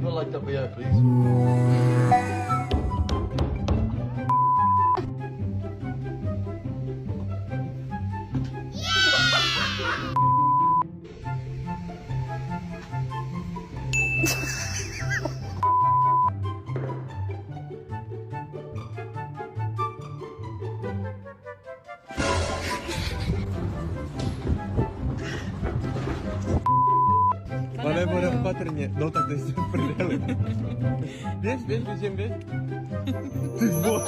go like that, but yeah, please. Pane bude opatrně. No tak teď jste v prdeli. Běž, běž, běž, běž. Ty vole.